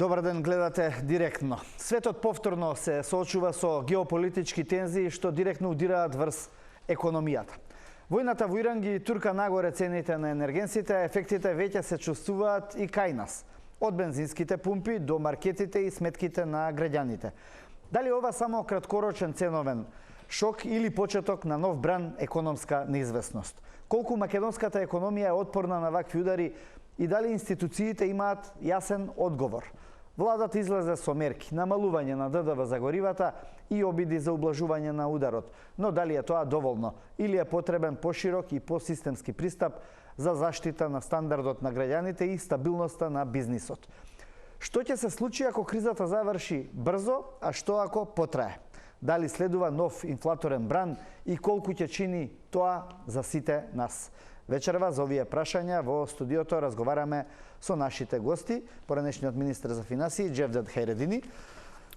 Добар ден, гледате Директно. Светот повторно се соочува со геополитички тензии што директно удираат врз економијата. Војната во Иран ги турка нагоре цените на енергенсите, а ефектите веќе се чувствуваат и кај нас. Од бензинските пумпи до маркетите и сметките на граѓаните. Дали ова само краткорочен ценовен шок или почеток на нов бран економска неизвестност? Колку македонската економија е отпорна на вакви удари и дали институциите имаат јасен одговор? Владата излезе со мерки, намалување на ДДВ за горивата и обиди за ублажување на ударот. Но дали е тоа доволно или е потребен поширок и посистемски пристап за заштита на стандардот на граѓаните и стабилноста на бизнисот? Што ќе се случи ако кризата заврши брзо, а што ако потрае? Дали следува нов инфлаторен бран и колку ќе чини тоа за сите нас? Вечерва за овие прашања во студиото разговараме со нашите гости, поранешниот министер за финансии Джевдет Хајредини.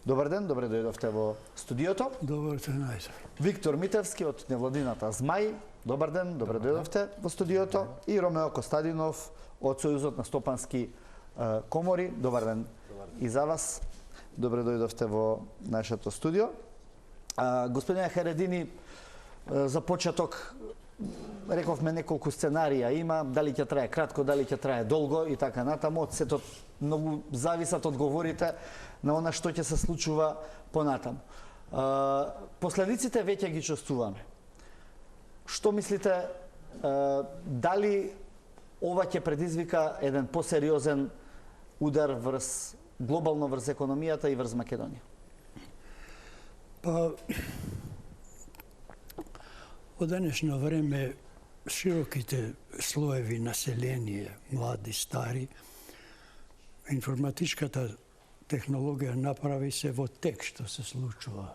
Добар ден, добре дојдовте во студиото. Добар ден, најзор. Виктор Митевски од невладината Змај. Добар ден, добре дојдовте во студиото. И Ромео Костадинов од Сојузот на стопански комори. Добар ден и за вас. Добре дојдовте во нашето студио. Господине Хајредини, за почеток рековме неколку сценарија има, дали ќе трае кратко, дали ќе трае долго и така натаму. Од сето многу зависат одговорите на она што ќе се случува понатаму. Последиците веќе ги чувствуваме. Што мислите, дали ова ќе предизвика еден посериозен удар врз глобално врз економијата и врз Македонија? Па во денешно време широките слоеви население, млади, стари, информатичката технологија направи се во тек што се случува.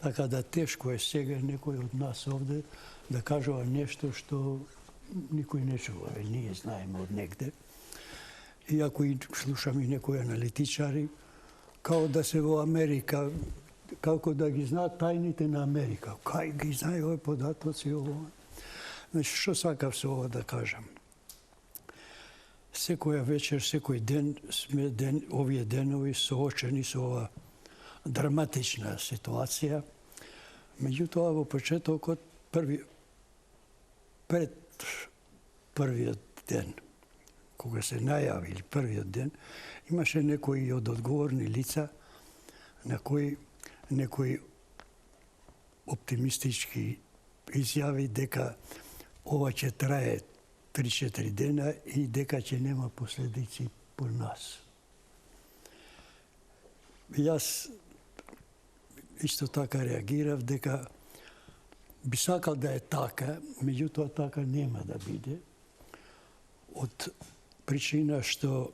Така да тешко е сега некој од нас овде да кажува нешто што никој не чува, ние знаеме од негде. Иако и слушаме некои аналитичари, као да се во Америка, како да ги знаат тајните на Америка. Кај ги знае овој податоци и ово. Значи, што сакав со ова да кажам? Секоја вечер, секој ден сме овие денови соочени со ова драматична ситуација. Меѓутоа, во почетокот, пред првиот ден, кога се најавили првиот ден, имаше некои од одговорни лица на кои некои оптимистички изјави дека ова ќе трае 3-4 дена и дека ќе нема последици по нас. Јас исто така реагирав дека би сакал да е така, меѓутоа така нема да биде, од причина што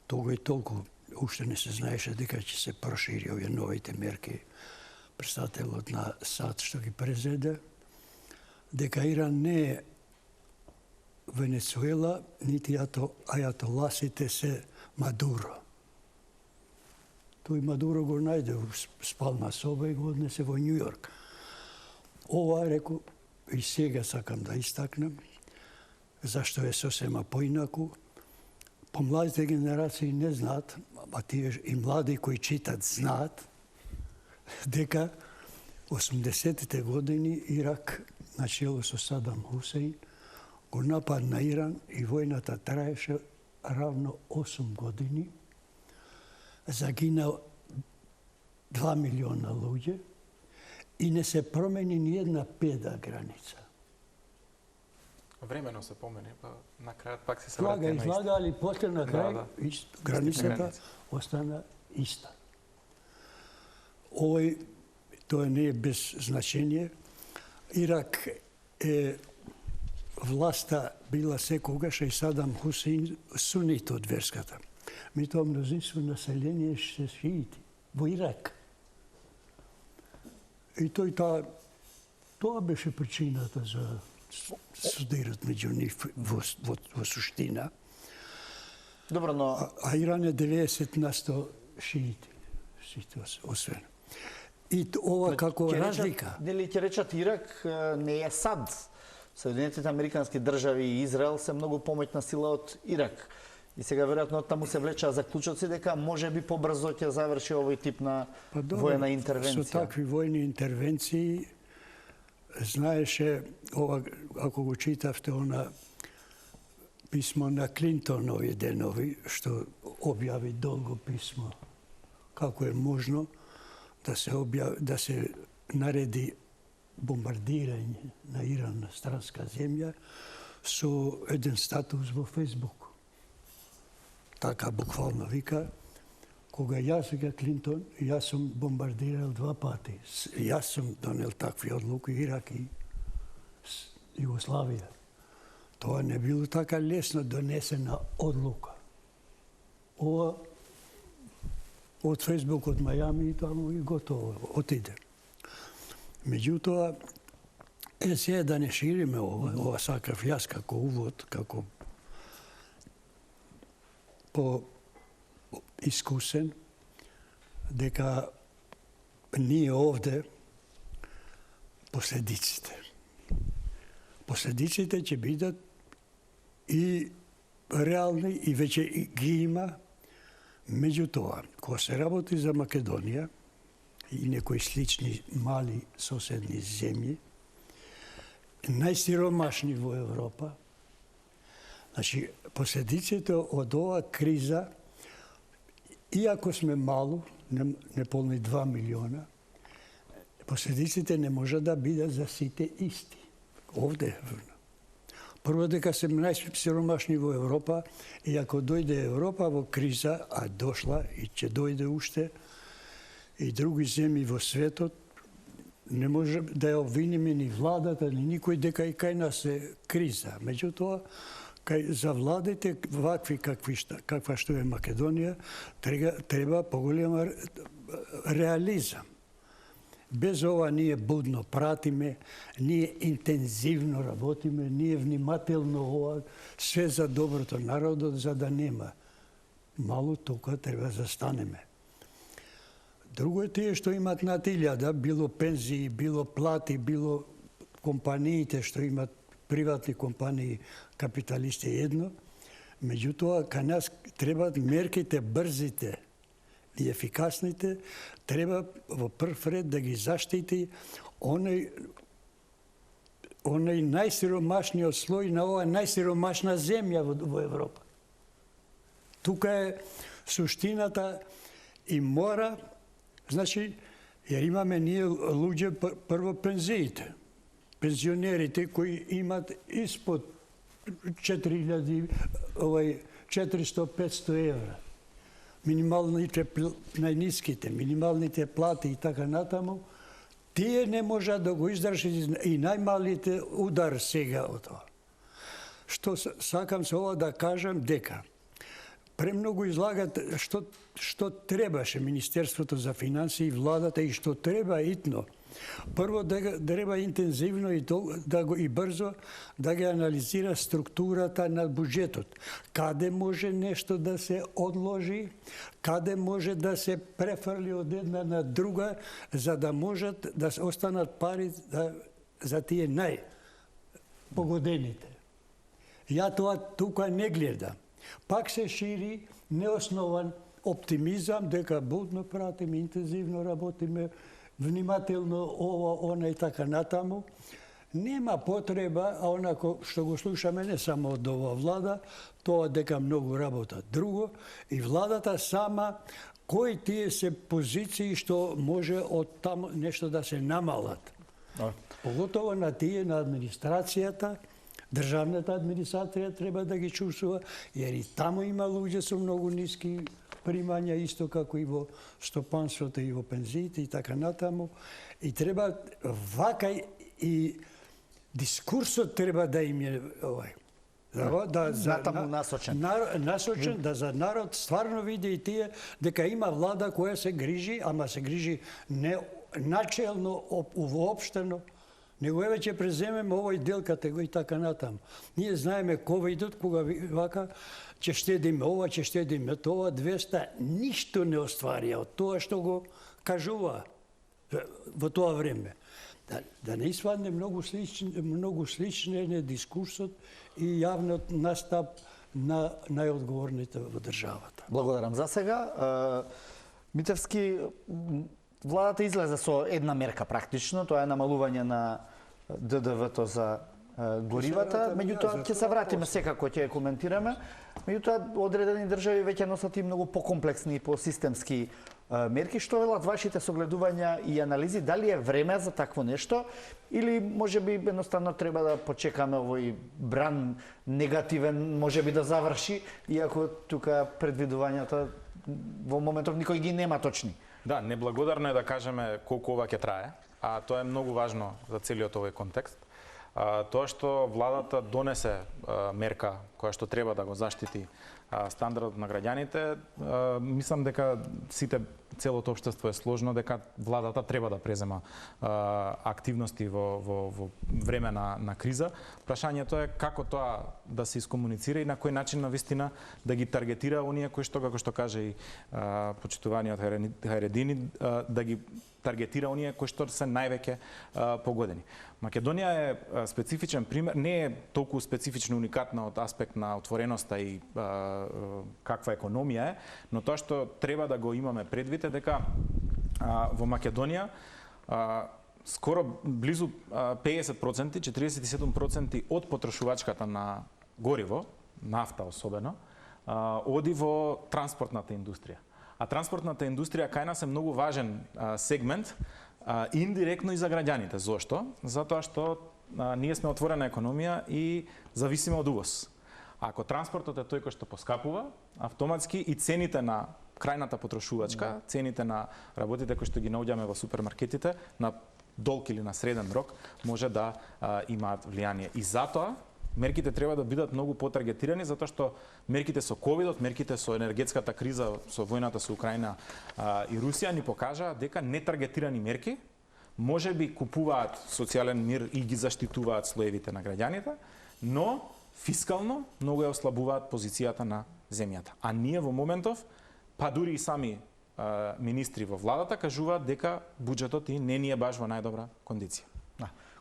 толку и толку уште не се знаеше дека ќе се прошири овие новите мерки. Представителот на САД што ги презеде, дека Иран не е Венецуела, нити ајатоласите се Мадуро. Тој Мадуро го најде у спална соба и го однесе во Њу Јорк. Ова, реку, и сега сакам да истакнам, зашто е сосема поинаку. Помладите генерации не знаат, а тие и млади кои читат знаат, дека 80-тите години Ирак, начело со Садам Хусеин, го нападна Иран и војната траеше равно 8 години. Загина 2 милиона луѓе и не се промени ни една педа граница. Времено се помени, па на крајот пак се врати на иста. Излага, али после на крај границата остана иста. Овој, тоа не е без значение. Ирак е власта била секогаш и Садам Хусеин сунит од верската. Меѓутоа мнозинство население се шиити во Ирак. И тоа беше причината за судират меѓу нив во суштина. Добро, но... А Иран е 90% шиити, освен. И ова како разлика. Нели ќе речат Ирак не е САД. Соединетите американски држави и Израел се многу помоćна сила од Ирак. И сега веројатно таму се влечаа заклучоци дека можеби побрзо ќе заврши овој тип на воена интервенција. Со такви војни интервенции знаеше ова, ако го читавте она писмо на Клинтон овие денови, што објави долго писмо, како е можно да се нареди бомбардирање на Иран на странска земја со еден статус во Фејсбук. Така буквално вика, кога јас вика Клинтон, јас сум бомбардирал 2 пати. Јас сум донел такви одлуки Ирак и Југославија. Тоа не било така лесно донесена одлука. Ова од Фејсбук од Мајами и таму и готово, отиде. Меѓутоа, сега да не шириме ова сакав јас како увод, како по-искусен, дека ние овде последиците. Последиците ќе бидат и реални и веќе ги има. Меѓутоа, кога се работи за Македонија и некои слични мали соседни земји, најсиромашни во Европа, значи, последиците од оваа криза, иако сме мало, неполни 2 милиона, последиците не може да бидат за сите исти. Овде. Прво дека се најсиромашни во Европа, и ако дојде Европа во криза, а дошла и ќе дојде уште, и други земји во светот, не може да ја обвиниме ни владата, ни никој дека и кај нас е криза. Меѓутоа, за владите вакви каква што е Македонија, треба поголема реализам. Без ова ние будно пратиме, ние интензивно работиме, ние внимателно ова, све за доброто народот, за да нема. Мало тука треба застанеме. Друго е тие што имат над 1000, било пензии, било плати, било компаниите што имат приватни компании, капиталисти едно. Меѓутоа, кај нас требаат мерките брзите и ефикасните, треба во прв ред да ги заштити оној најсиромашниот слој на оваа најсиромашна земја во Европа. Тука е суштината и мора, значи, jer имаме ние луѓе прво пензиите, пензионерите кои имат испод 400-500 евра. Минималните, најниските, минималните плати и така натаму, тие не можат да го издржат и најмалите удар сега од тоа. Што сакам со ова да кажам дека премногу излагат што требаше Министерството за финансии и владата и што треба итно. Прво треба интензивно и брзо да ги анализира структурата на буџетот. Каде може нешто да се одложи, каде може да се префрли од една на друга, за да можат да останат пари за тие најпогодените. Ја тоа тука не гледам. Пак се шири неоснован оптимизам дека будно пратиме, интензивно работиме, внимателно ова, она и така натаму. Нема потреба, а онако што го слушаме не само од ова влада, тоа дека многу работат. Друго, и владата сама, кои тие се позиции што може од таму нешто да се намалат. Поготово на тие на администрацијата, државната администрација треба да ги чувствува, jer и таму има луѓе со многу ниски примања, исто како и во стопанството и во пензиите и така натаму. И треба вака и дискурсот треба да им е натаму насочен. Насочен, да за народ стварно види и тие дека има влада која се грижи, ама се грижи не начелно, воопштено, него еве ќе преземеме овој дел категорија и така натаму. Ние знаеме ковидот, кога вака ќе штедиме ова, ќе штедиме тоа, 200, ништо не остварија од тоа што го кажува во тоа време. Да не испадне многу сличен е дискурсот и јавниот настап на најодговорните во државата. Благодарам за сега. Митевски, владата излезе со една мерка практично, тоа е намалување на ДДВ-то за горивата, меѓутоа ќе се вратиме секако ќе ја коментираме. Меѓутоа одредени држави веќе носат и многу покомплексни и посистемски мерки. Што велат вашите согледувања и анализи? Дали е време за такво нешто или можеби едноставно треба да почекаме овој бран негативен, можеби да заврши, иако тука предвидувањата во моментов никој ги нема точни. Да, неблагодарно е да кажеме колку ова ќе трае, а тоа е многу важно за целиот овој контекст. Тоа што владата донесе мерка која што треба да го заштити стандардот на граѓаните, мислам дека целото општество е сложно, дека владата треба да презема активности во време на криза. Прашањето е како тоа да се искомуницира и на кој начин навистина да ги таргетира оние кои што, како што каже и почитуваниот Харедини, да ги таргетира оние кои што се највеќе погодени. Македонија е специфичен пример, не е толку специфично уникатна од аспект на отвореноста и каква економија е, но тоа што треба да го имаме предвид е дека во Македонија скоро близу 50%, 47% од потрошувачката на гориво, нафта особено, оди во транспортната индустрија. А транспортната индустрија кај нас е многу важен сегмент, индиректно и за граѓаните. Зошто? Затоа што ние сме отворена економија и зависиме од увоз. Ако транспортот е тој кој што поскапува, автоматски и цените на крајната потрошувачка, цените на работите кои што ги наоѓаме во супермаркетите, на долг или на среден рок, може да имаат влијание. И затоа мерките треба да бидат многу потаргетирани, затоа што мерките со ковидот, мерките со енергетската криза, со војната со Украина и Русија ни покажаа дека нетаргетирани мерки можеби купуваат социјален мир и ги заштитуваат слоевите на граѓаните, но фискално многу ја ослабуваат позицијата на земјата. А ние во моментов, па дури и сами министри во владата кажуваат дека буџетот и не ни е баш во најдобра кондиција.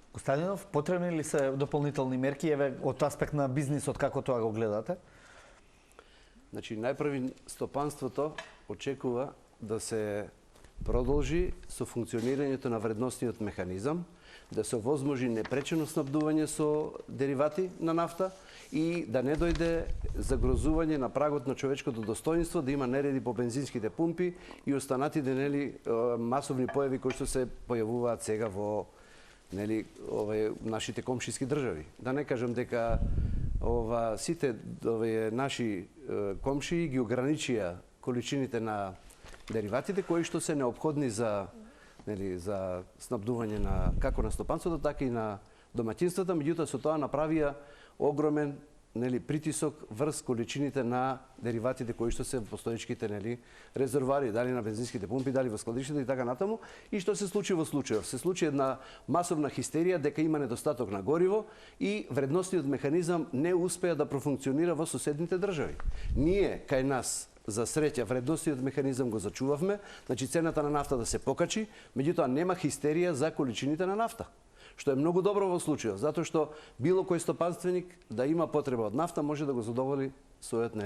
Костадинов, потребни ли се дополнителни мерки од аспект на бизнисот, како тоа го гледате? Значи, најпрви стопанството очекува да се продолжи со функционирањето на вредностниот механизам, да се овозможи непречено снабдување со деривати на нафта и да не дојде загрозување на прагот на човечкото достоинство, да има нереди по бензинските пумпи и останатите масовни појави кои што се појавуваат сега во нашите комшиски држави. Да не кажам дека сите наши комшии ги ограничија количините на дериватите кои што се неопходни за снабдување на како на стопанството, така и на домаќинствата, меѓутоа со тоа направија огромен притисок врз количините на дериватите кои што се во постоечките резервоари, дали на бензинските пумпи, дали во складиштата и така натаму. И што се случи во случајов? Се случи една масовна хистерија дека има недостаток на гориво и вредностниот механизам не успеа да профункционира во соседните држави. Ние кај нас за среќа вредностниот механизам го зачувавме, значи цената на нафта да се покачи, меѓутоа нема хистерија за количините на нафта. Што е многу добро во случајот, затоа што било кој стопанственик да има потреба од нафта може да го задоволи својот,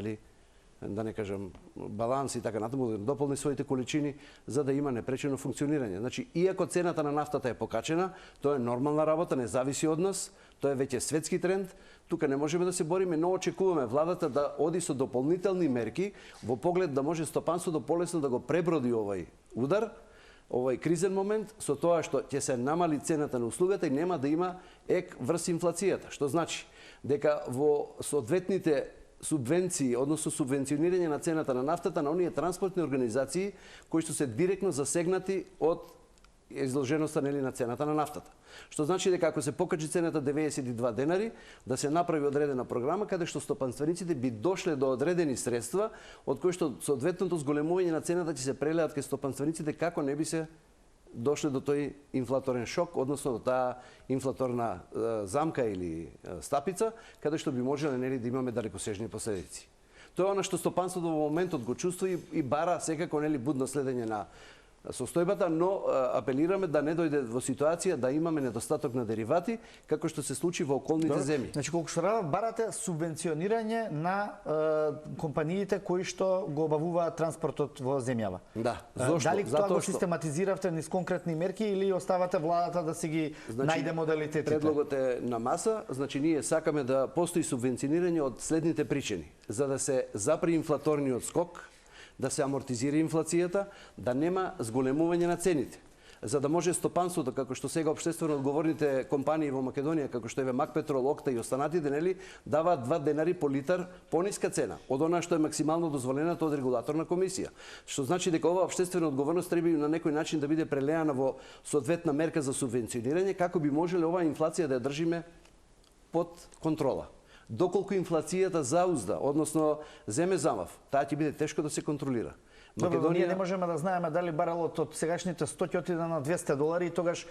да не кажам, баланс и така натаму, да дополни своите количини за да има непречено функционирање. Значи, иако цената на нафтата е покачена, тоа е нормална работа, не зависи од нас, тоа е веќе светски тренд. Тука не можеме да се бориме, но очекуваме владата да оди со дополнителни мерки во поглед да може стопанството полесно да го преброди овој удар, овој кризен момент, со тоа што ќе се намали цената на услугата и нема да има ек врз инфлацијата. Што значи дека во соодветните субвенции, односно субвенционирање на цената на нафтата на оние транспортни организации кои што се директно засегнати од изложеноста на цената на нафтата. Што значи дека ако се покачи цената 92 денари, да се направи одредена програма каде што стопанствениците би дошле до одредени средства од кои што соодветното зголемување на цената ќе се прелеат кај стопанствениците како не би се дошле до тој инфлаторен шок, односно до таа инфлаторна замка или стапица, каде што би можеле да имаме далекосежни последици. Тоа е она што стопанството во моментот го чувствува и бара секако будно следење на состојбата, но апелираме да не дојде во ситуација да имаме недостаток на деривати, како што се случи во околните земји. Значи, колку што барате субвенционирање на компаниите кои што го обавуваат транспортот во земјава. Да, зошто? Дали тоа го систематизиравте низ конкретни мерки или оставате владата да си ги најде модалитетите? Предлогот е на маса, значи ние сакаме да постои субвенционирање од следните причини. За да се запре инфлаторниот скок, да се амортизира инфлацијата, да нема зголемување на цените. За да може стопанството, како што сега општествено одговорните компании во Македонија, како што е Макпетрол, Окта и останатите, нели, даваат 2 денари по литар пониска цена од она што е максимално дозволената од регулаторна комисија. Што значи дека оваа општествена одговорност треба на некој начин да биде прелеана во соодветна мерка за субвенционирање, како би можеле оваа инфлација да ја држиме под контрола. Доколку инфлацијата заузда, односно земе замав, таа ќе биде тешко да се контролира. Македонија... Ние не можеме да знаеме дали барелот од сегашните 100 ќе отиде на $200 и тогаш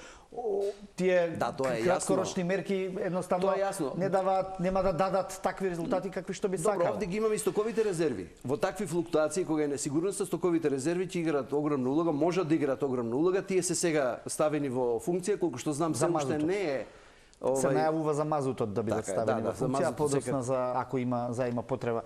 тие краткорочни мерки едноставно не даваат, нема да дадат такви резултати какви што би сакале. Добро, овде ги имаме и стоковите резерви. Во такви флуктуации кога е несигурноста, стоковите резерви ќе играат огромна улога, можат да играат огромна улога. Тие се сега ставени во функција, колку што знам се уште не е. Се најавува за мазутот да бидат ставени во функција, а подоцна за ако има потреба.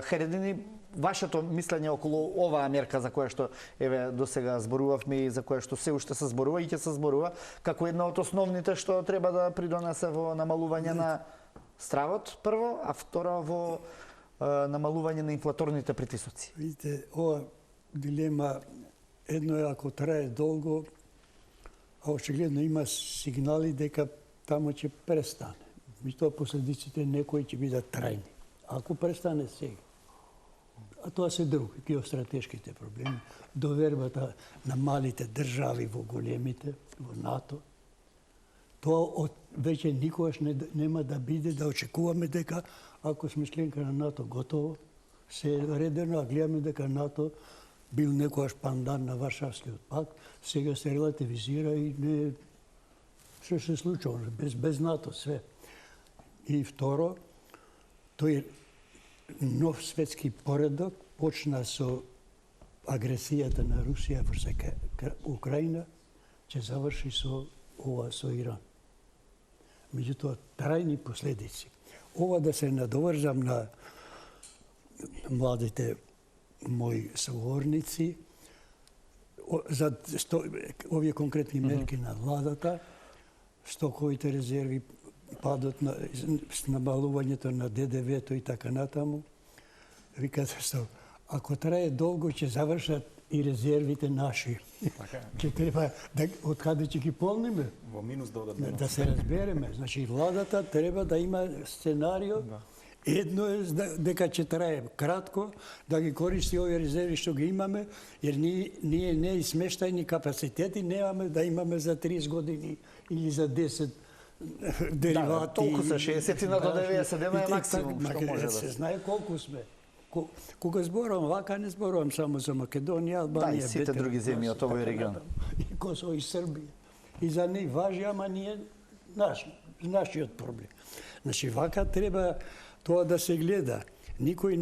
Харедини, вашето мислење околу оваа мерка за која што еве досега зборувавме и за која што се уште се зборува и ќе се зборува како една од основните што треба да придонесе во намалување на стравот прво, а второ во намалување на инфлаторните притисоци. Видите, ова дилема едно е ако трае долго, а очигледно има сигнали дека тамо ќе престане. Меѓутоа последиците некои ќе бидат трајни. Ако престане сега, а тоа се други, геостратешките проблеми, довербата на малите држави во големите, во НАТО, тоа веќе никогаш нема да биде да очекуваме дека ако сме членка на НАТО готово, се редено, а гледаме дека НАТО бил некогаш пандан на Варшавскиот пакт, сега се релативизира и не што се случува, без НАТО све. И второ, тој нов светски поредок почна со агресијата на Русија врз Украина, ќе заврши со Иран. Меѓутоа, трајни последици. Ова да се надоврзам на младите мои соговорници, за овие конкретни мерки на владата, стоковите резерви, падот на намалувањето на ДДВ-то и така натаму. Викате што ако трае долго ќе завршат и резервите наши. Ќе треба од каде ќе ги полниме? Во минус да одат. Да се разбереме. Значи владата треба да има сценарио. Едно е дека ќе трае кратко, да ги користи овие резерви што ги имаме, jer ние не и смештајни капацитети немаме да имаме за 30 години или за 10 деривати. Толку се 60 на до 90 е максимум што може да се знае колку сме. Кога зборувам вака, не зборувам само за Македонија, Албанија, и сите други земји од овој регион. И Косово и Србија. И за нив важи, ама ние нашиот проблем. Значи вака треба тоа да се гледа. Никој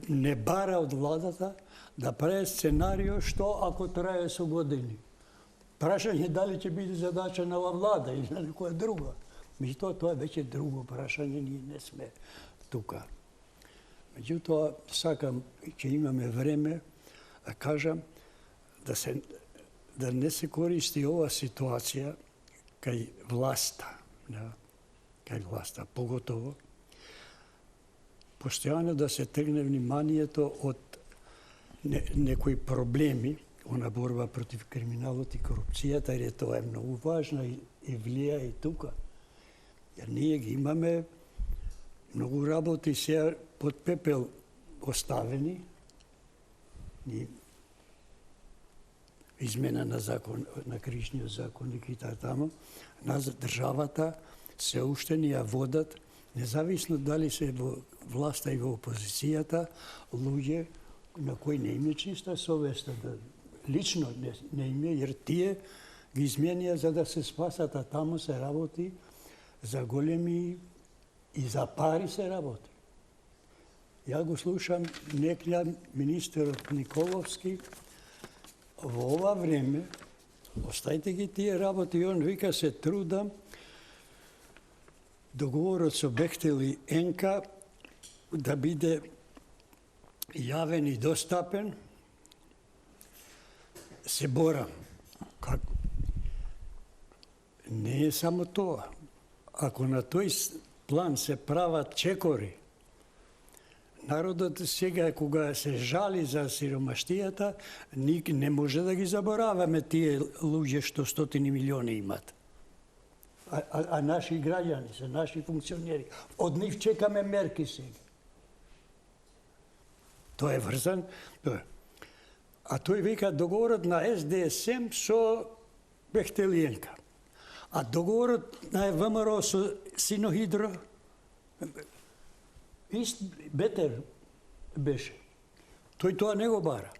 не бара од владата да прави сценарио што ако трае со години. Прашање дали ќе биде задача на оваа влада или на некоја друга. Меѓутоа, тоа е веќе друго прашање, ние не сме тука. Меѓутоа, сакам, ќе имаме време да кажам да не се користи ова ситуација кај власта, поготово, постојано да се тргне вниманието од некои проблеми, она борба против криминалот и корупцијата, jer тоа е многу важно и влија и тука. Jer ние ги имаме многу работи сега под пепел оставени, и измена на закон, на кришниот законник и таму, на државата се уште ни ја водат, независно дали се во власта и во опозицијата, луѓе на кои не име чиста совест, лично не име, jer тие ги изменија за да се спасат, а таму се работи за големи и за пари се работи. Ја го слушам некоја министерот Николовски, во ова време, оставите ги тие работи, и он вика се трудам, договорот со Бехтел и Енка да биде јавен и достапен, се борам. Не е само тоа. Ако на тој план се прават чекори, народот сега кога се жали за сиромаштијата, не може да ги забораваме тие луѓе што стотини милиони имат. А наши граѓани се, наши функционери. Од нив чекаме мерки сега. Тоа е врзан. А тој вика договорот на СДСМ со Бехтелиенка. А договорот на ВМРО со Синохидро бетер беше. Тој тоа не го бара.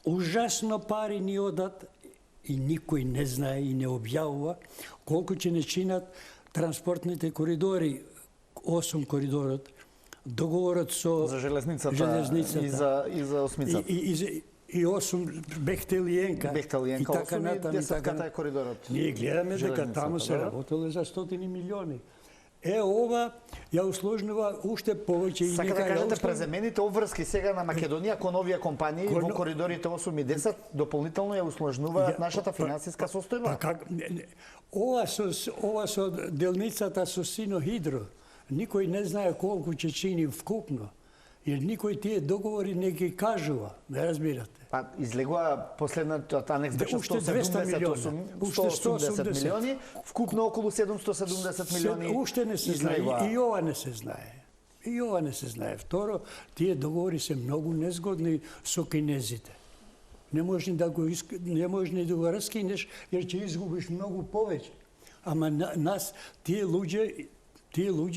Ужасно пари ни одат и никој не знае и не објавува колку ќе не чинат транспортните коридори, 8 коридорот, договорот со за железницата и за осмицата. И 8 Бехтелиенка и така натаму. 10 е коридорот. Ние гледаме дека таму се работеле за стотини милиони. Ова ја усложнува уште повеќе и нека да кажете преземените обврски сега на Македонија кон овие компании во коридорите 8 и 10 дополнително ја усложнуваат нашата финансиска состојба. Ова со делницата со Синохидро, никој не знае колку ќе чини вкупно. Jer никој тие договори не ги кажува, не разбирате. Па излегува последниот анекс беше 180 милиони, вкупно околу 770 милиони. Уште не се знае, и ова не се знае. И ова не се знае. Второ, тие договори се многу незгодни со кинезите. Не можеш да го раскинеш, jer ќе изгубиш многу повеќе. Ама нас тие луѓе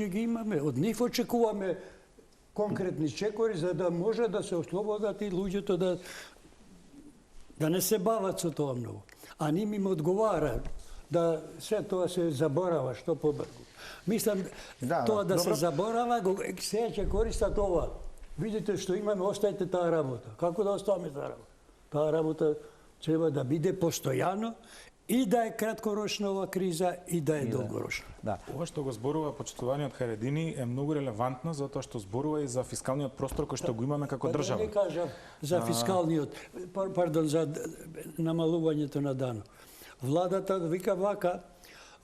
ги имаме, од нив очекуваме конкретни чекори за да може да се ослободат и луѓето да не се бават со тоа многу. А ним им одговара да се тоа се заборава што побрзо. Мислам тоа да се заборава, сега ќе користат ова. Видите што имаме, оставете таа работа. Како да оставаме таа работа? Таа работа треба да биде постојано и да е краткорочна ова криза и да е долгорочна. Ова што го зборува почитуваниот Харедини е многу релевантно затоа што зборува и за фискалниот простор кој што го имаме како држава. Не кажам за фискалниот, за намалувањето на данок. Владата вика вака,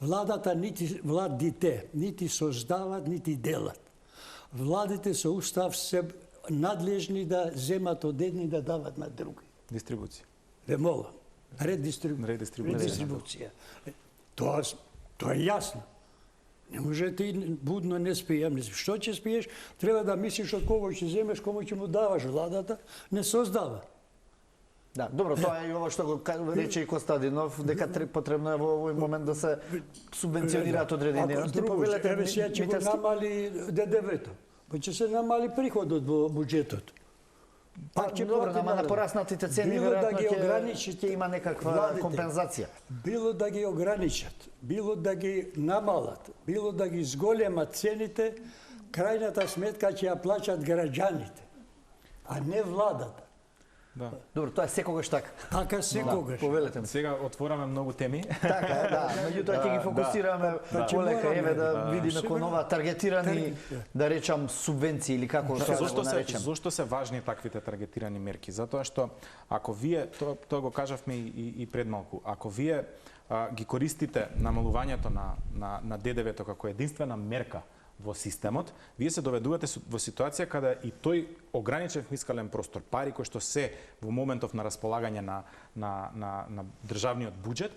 владите нити создават, нити делат. Владите со устав се надлежни да земат од едни да дават на други. Дистрибуција. Ве молам. Редистрибуција. Тоа е јасно. Не може ти будно не спијам. Што ќе спиеш, треба да мислиш од кого ќе земеш, кому ќе му даваш. Владата не создава. Да, добро, тоа е и ова што го рече и Костадинов, дека потребно е во овој момент да се субвенционираат одредени дейности. Еве сега ќе го намали ДДВ-то, па ќе се намали приходот во буџетот. Добро, ама на пораснатите цени веројатно ќе има некаква компензација. Било да ги ограничат, било да ги намалат, било да ги зголемат цените, крајната сметка ќе ја плаќат граѓаните, а не владата. Добро, тоа е секогаш така. Така секогаш. Повелете ми. Сега отвораме многу теми. Така, меѓутоа ќе ги фокусираме полека, еве да видиме кон ова таргетирани, да речам, субвенции или како што го наречем. Зошто се важни таквите таргетирани мерки? Затоа што ако вие, тоа го кажавме и пред малку, ако вие ги користите намалувањето на ДДВ-то како единствена мерка во системот, вие се доведувате во ситуација каде и тој ограничен фискален простор, пари кои што се во моментов на располагање на државниот буџет,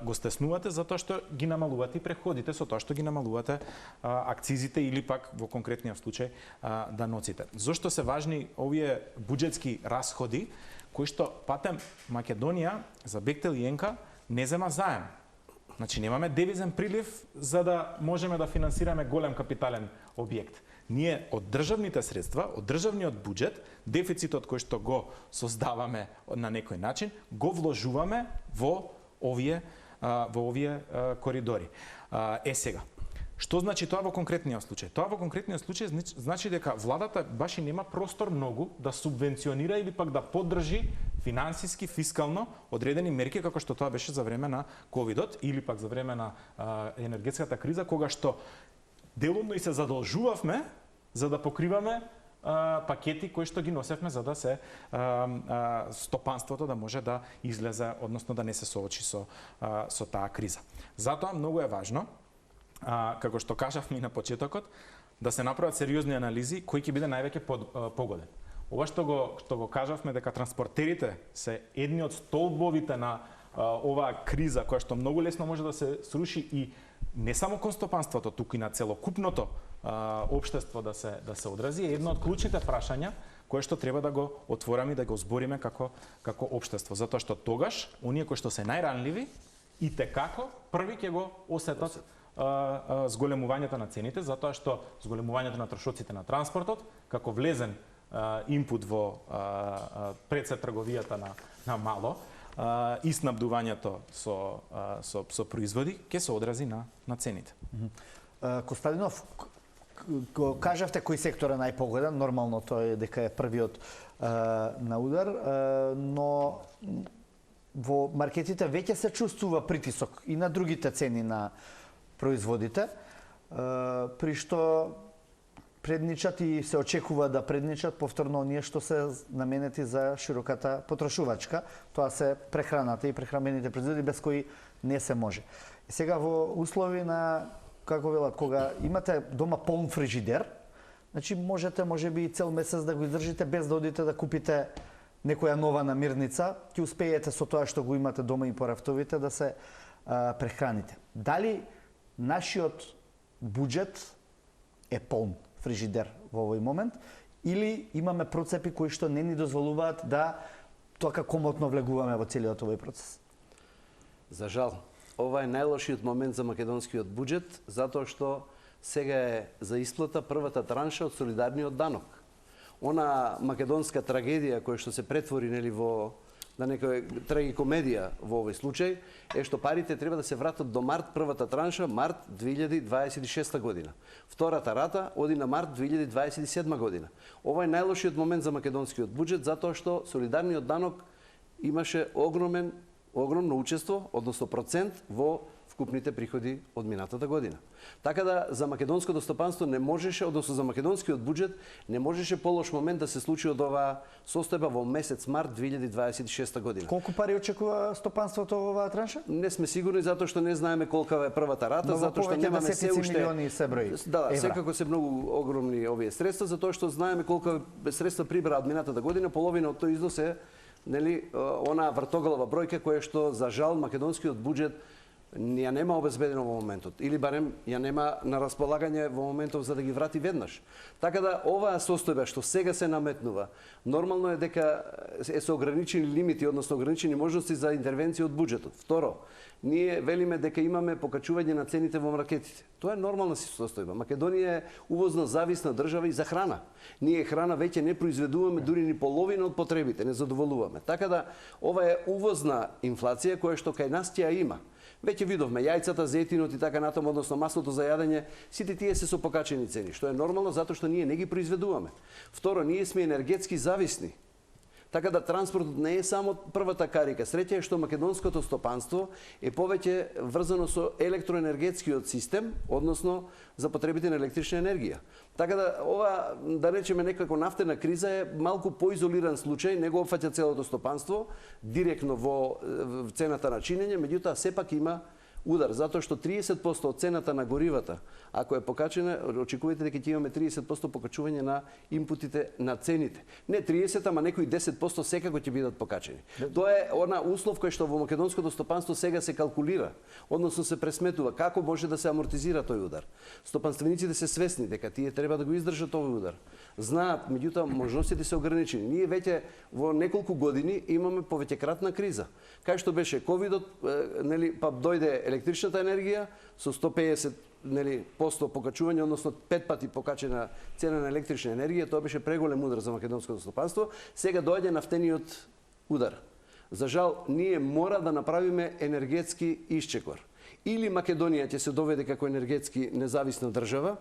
го стеснувате затоа што ги намалувате и преходите со тоа што ги намалувате акцизите или пак во конкретниот случај даноците. Зошто се важни овие буџетски расходи кои што патем Македонија за Бехтел и Енка не зема заем. Значи немаме девизен прилив за да можеме да финансираме голем капитален објект. Ние од државните средства, од државниот буџет, дефицитот кој што го создаваме на некој начин, го вложуваме во овие коридори. Сега, што значи тоа во конкретниот случај? Тоа во конкретниот случај значи дека владата баш и нема простор многу да субвенционира или пак да поддржи финансиски, фискално одредени мерки како што тоа беше за време на ковидот или пак за време на енергетската криза, кога што делумно и се задолжувавме за да покриваме пакети кои што ги носевме за да се стопанството да може да излезе, односно да не се соочи со таа криза. Затоа многу е важно, како што кажавме и на почетокот, да се направат сериозни анализи кој ќе биде највеќе погоден. Ова што го кажавме дека транспортерите се едни од столбовите на оваа криза која што многу лесно може да се сруши и не само кон стопанството, туку и на целокупното општество да се одрази, е едно од клучните прашања кое што треба да го отвориме и да го збориме како општество, затоа што тогаш оние кои што се најранливи и текако први ќе го осетат зголемувањето на цените, затоа што зголемувањето на трошоците на транспортот како влезен инпут во пред се трговијата на мало и снабдувањето со производи ќе се одрази на цените. Костадинов, го кажавте кој сектор е најпогоден, нормално тој е дека е првиот на удар, но во маркетите веќе се чувствува притисок и на другите цени на производите, при што предничат и се очекува да предничат повторно оние што се наменети за широката потрошувачка, тоа се прехраната и прехранбените производи без кои не се може. И сега во услови на, како велат, кога имате дома полн фрижидер, значи можете можеби и цел месец да го издржите без да одите да купите некоја нова намирница, ќе успеете со тоа што го имате дома и порафтовите да се прехраните. Дали нашиот буџет е полн фрижидер во овој момент, или имаме процепи кои што не ни дозволуваат да тоа комотно влегуваме во целиот овој процес? За жал, ова е најлошиот момент за македонскиот буџет, затоа што сега е за исплата првата транша од солидарниот данок. Она македонска трагедија која што се претвори во некоја трагикомедија во овој случај е што парите треба да се вратат до март, првата транша, март 2026 година. Втората рата оди на март 2027 година. Ова е најлошиот момент за македонскиот буџет, затоа што солидарниот данок имаше огромно учество, односно процент во вкупните приходи од минатата година. Така да за македонското стопанство не можеше, односно за македонскиот буџет не можеше полош момент да се случи од оваа состојба во месец март 2026 година. Колку пари очекува стопанството во оваа транша? Не сме сигурни затоа што не знаеме колка е првата рата, затоа што немаме се уште милиони се брои. Да, секако се многу огромни овие средства, затоа што знаеме колка средства прибра од минатата година, половина од тој износ е она вртоглава бројка која што за жал македонскиот буџет ја нема обезбедено во моментот, или барем ја нема на располагање во моментов за да ги врати веднаш. Така да оваа состојба што сега се наметнува, нормално е дека е со ограничени лимити, односно ограничени можности за интервенција од буџетот. Второ, ние велиме дека имаме покачување на цените во маркетите. Тоа е нормална состојба. Македонија е увозно зависна држава и за храна. Ние храна веќе не произведуваме дури ни половина од потребите, не задоволуваме. Така да ова е увозна инфлација која што кај нас ќе ја има. Веќе видовме јајцата, зетинот и така натаму, односно маслото за јадење, сите тие се со покачени цени, што е нормално затоа што ние не ги произведуваме. Второ, ние сме енергетски зависни. Така да транспортот не е само првата карика. Среќа е што македонското стопанство е повеќе врзано со електроенергетскиот систем, односно за потребите на електрична енергија. Така да ова, да речеме некако нафтена криза е малку поизолиран случај, не го опфаќа целото стопанство директно во цената на чинење, меѓутоа сепак има удар, затоа што 30% од цената на горивата, ако е покачена, очекувате дека ќе имаме 30% покачување на импутите на цените. Не 30, ама некои 10% секако ќе бидат покачени. Тоа е она услов кој што во македонското стопанство сега се калкулира, односно се пресметува како може да се амортизира тој удар. Стопанствениците се свесни дека тие треба да го издржат овој удар. Знаат, меѓутоа можностите се ограничени. Ние веќе во неколку години имаме повеќекратна криза. Кај што беше ковидот, па дојде електричната енергија со 150% покачување, односно 5 пати покачена цена на електрична енергија, тоа беше преголем удар за македонското стопанство. Сега доаѓа нафтениот удар. За жал, ние мора да направиме енергетски исчекор. Или Македонија ќе се доведе како енергетски независна држава,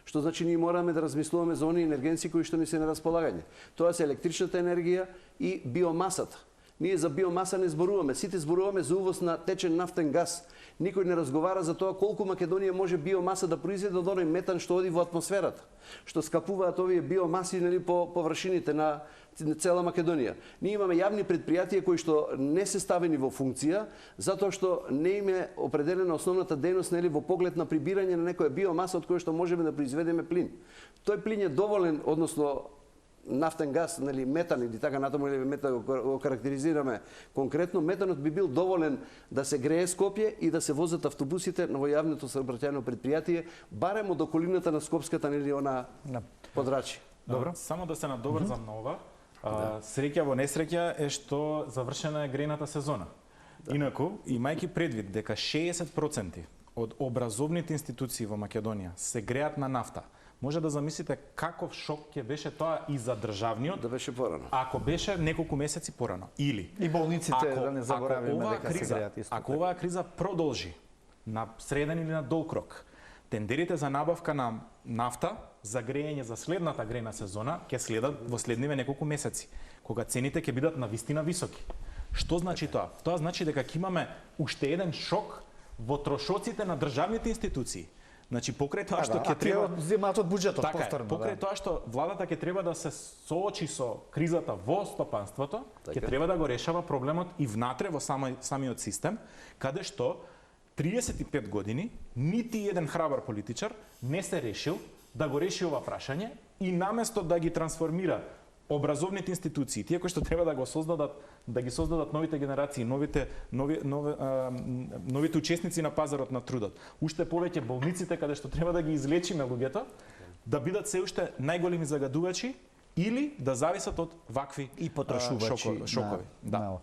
што значи ние мораме да размислуваме за оние енергенци кои што ни се на располагање. Тоа се електричната енергија и биомасата. Ние за биомаса не зборуваме, сите зборуваме за увоз на течен нафтен газ. Никој не разговара за тоа колку Македонија може биомаса да произведе од оној метан што оди во атмосферата, што скапуваат овие биомаси по површините на цела Македонија. Ние имаме јавни предпријатија кои што не се ставени во функција, затоа што не им е определена основната дејност во поглед на прибирање на некоја биомаса од која што можеме да произведеме плин. Тој плин е доволен, односно нафтен газ, метан или така натаму, или метан го карактеризираме конкретно, метанот би бил доволен да се грее Скопје и да се возат автобусите во јавното сообраќајно предпријатие, барем од околината на Скопската она Подрачи. Добро. Само да се надоврзам на ова. Среќа во несреќа е што завршена е грејната сезона. Инаку, имајќи предвид дека 60% од образовните институции во Македонија се греат на нафта, може да замислите каков шок ќе беше тоа и за државниот, да беше порано. Ако беше неколку месеци порано. Или и болниците, да не заборавиме дека се греат исто. Ако оваа криза продолжи на среден или на долг рок, тендерите за набавка на нафта за грејење за следната грејна сезона ќе следат во следниве неколку месеци, кога цените ќе бидат навистина високи. Што значи тоа? Тоа значи дека ќе имаме уште еден шок во трошоците на државните институции. Значи покрај тоа што ќе треба земаат од буџетот повторно. Покрај тоа што владата ќе треба да се соочи со кризата во стопанството, ќе треба да го решава проблемот и внатре во самиот систем, каде што 35 години нити еден храбар политичар не се решил да го реши ова прашање и наместо да ги трансформира образовните институции, тие кои што треба да го создадат, да ги создадат новите генерации, новите учесници на пазарот на трудот. Уште повеќе болниците каде што треба да ги излечиме луѓето, да бидат се уште најголеми загадувачи или да зависат од вакви и потрошувачи шокови. Да.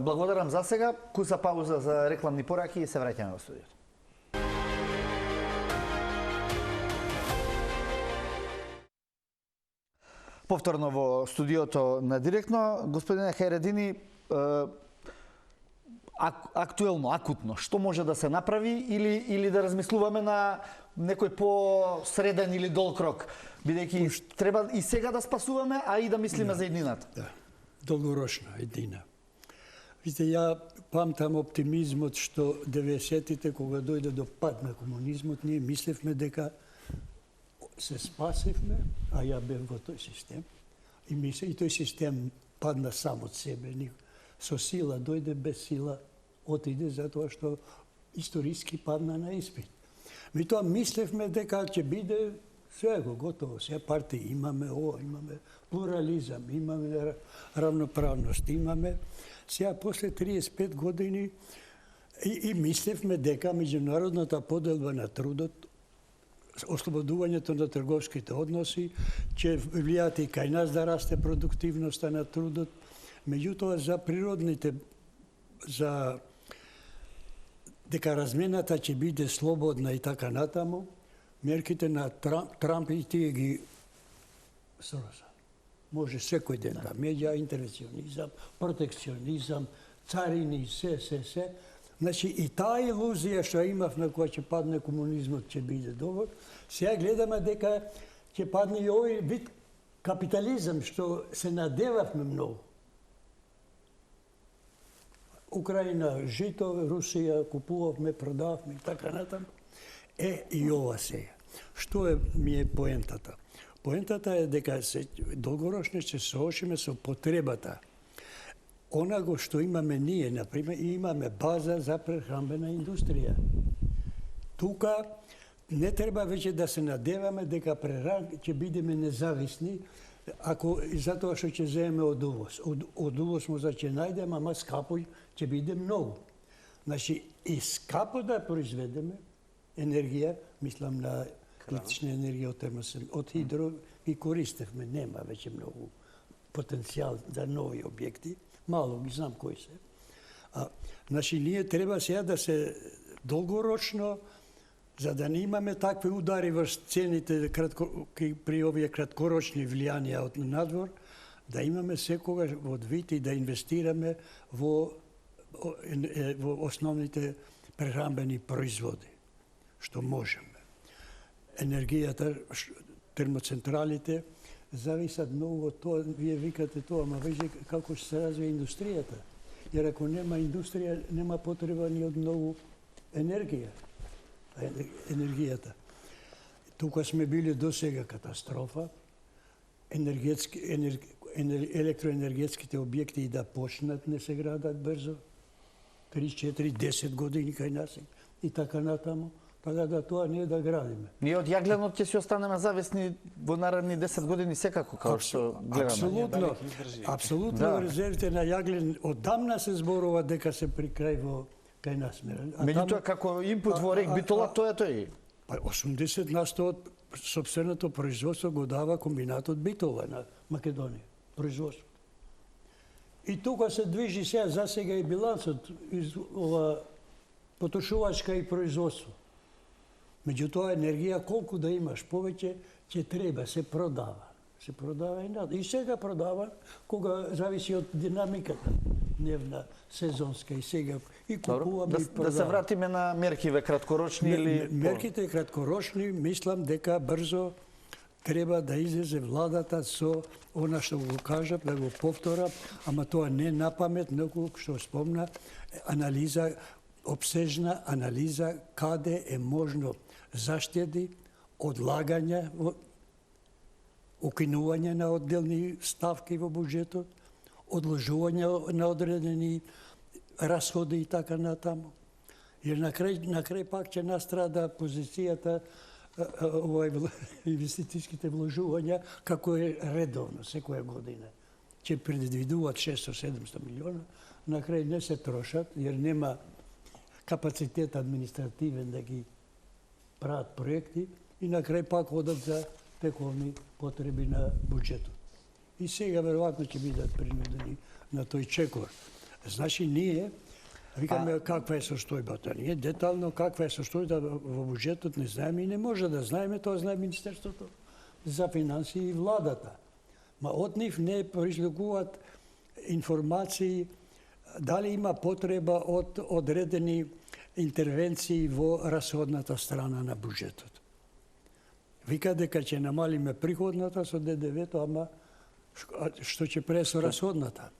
Благодарам за сега. Куса пауза за рекламни пораки и се враќаме во студиото. Повторно во студиото на Директно, господине Хајредини, актуелно, акутно, што може да се направи или да размислуваме на некој посреден или долг рок, бидејќи треба и сега да спасуваме, а и да мислиме за еднината. Да, долгорочна еднина. Видите, ја памтам оптимизмот што 90-тите, кога дојде до пад на комунизмот, ние мислевме дека се спасивме, а ја бев во тој систем. И тој систем падна сам од себе. Со сила дојде, без сила отиде, затоа што историски падна на испит. Ми тоа мислевме дека ќе биде се готово, се партии имаме, имаме плурализам, имаме равноправност, имаме. Сега после 35 години и мислевме дека меѓународната поделба на трудот, ослободувањето на трговските односи, ќе влијат и кај нас да расте продуктивноста на трудот. Меѓутоа, за природните, за дека размената ќе биде слободна и така натаму, мерките на Трамп и тие ги сроза. Може секој ден да меѓа интервенционизам, протекционизам, царини, се. Значи, и таа илузија што имавме кога ќе падне комунизмот ќе биде доволно. Сега гледаме дека ќе падне и овој вид капитализам што се надевавме многу. Украина, жито, Русија, купувавме, продававме и така натаму. И ова сега. Што ми е поентата? Поентата е дека долгорочно ќе се соочиме со потребата. Онаго што имаме ние, например, имаме база за прехранбена индустрија. Тука не треба веќе да се надеваме дека ќе бидеме независни, ако затоа што ќе земеме од увоз. Од увоз може ќе најдеме, ама скапо ќе биде многу. Значи, и скапо да произведеме енергија, мислам на електрична енергија од хидро, и користевме, нема веќе многу потенцијал за нови објекти. Мало ги знам кои се. Значи, ние треба сега да се долгорочно, за да не имаме такви удари врз цените при овие краткорочни влијанија од надвор, да имаме секогаш во вид и да инвестираме во основните прехранбени производи, што можеме. Енергијата, термоцентралите, зависат многу од тоа, вие викате тоа, ама веќе како ќе се развие индустријата. Jer ако нема индустрија, нема потреба ни од многу енергијата. Тука сме били до сега катастрофа, електроенергетските објекти и да почнат не се градат брзо, 3, 4, 10 години кај нас и така натаму. Така да тоа не е да градиме. Ние од јагленот ќе си останеме зависни во наредни 10 години секако, како што гледаме. Апсолутно, резервите на јаглен одамна се зборува дека се при крај кај нас. Меѓутоа, како инпут во рек Битола, тоа е тој. 80% од сопственото производство го дава комбинатот Битола на Македонија. Производство. И тука се движи за сега и билансот из потрошувачка и производство. Меѓутоа, енергија, колку да имаш повеќе, ќе треба, се продава. Се продава и надо. И сега продава, кога зависи од динамиката дневна, сезонска и сега. И купуваме и продава. Да се вратиме на меркиве краткорочни или... Мерките краткорочни, мислам дека брзо треба да излезе владата со она што го кажав, да го повторам, ама тоа не на памет, но што спомна, анализа, обсежна анализа каде е можно заштеди, одлагање, укинување на одделни ставки во буџетот, одложување на одредени расходи и така натаму. Jer na kraj pak će nastrada pozicijata инвестицијските вложувања, како е редовно, секоја година. Ќе предвидуваат 600-700 милиона, на крај не се трошат, jer нема капацитет административен да ги прават проекти и на крај пак одат за тековни потреби на буџетот. И сега веројатно ќе бидат принудени на тој чекор. Значи ние викаме каква е состојбата. Ние детално каква е состојбата во буџетот не знаеме и не може да знаеме, тоа знае Министерството за финансии и владата. Ма од нив не произлегуваат информации дали има потреба од одредени интервенции во расходната страна на буџетот. Вика дека ќе намалиме приходната со ДДВ-то, ама што ќе прави со расходната?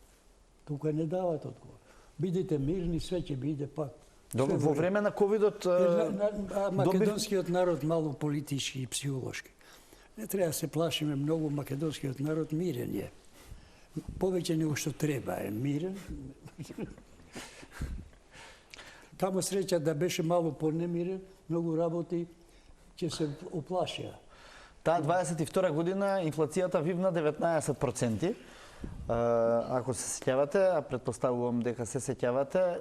Тука не дават одговор. Бидете мирни, све ќе биде пак. Во време на ковидот македонскиот народ малку политички и психолошки. Не треба да се плашиме многу, македонскиот народ мирен е. Повеќе него што треба е мирен. Камо среќа да беше малку понемирен, многу работи ќе се оплашија. Таа 22 година инфлацијата вивна 19%. Ако се сеќавате, а предпоставувам дека се сеќавате,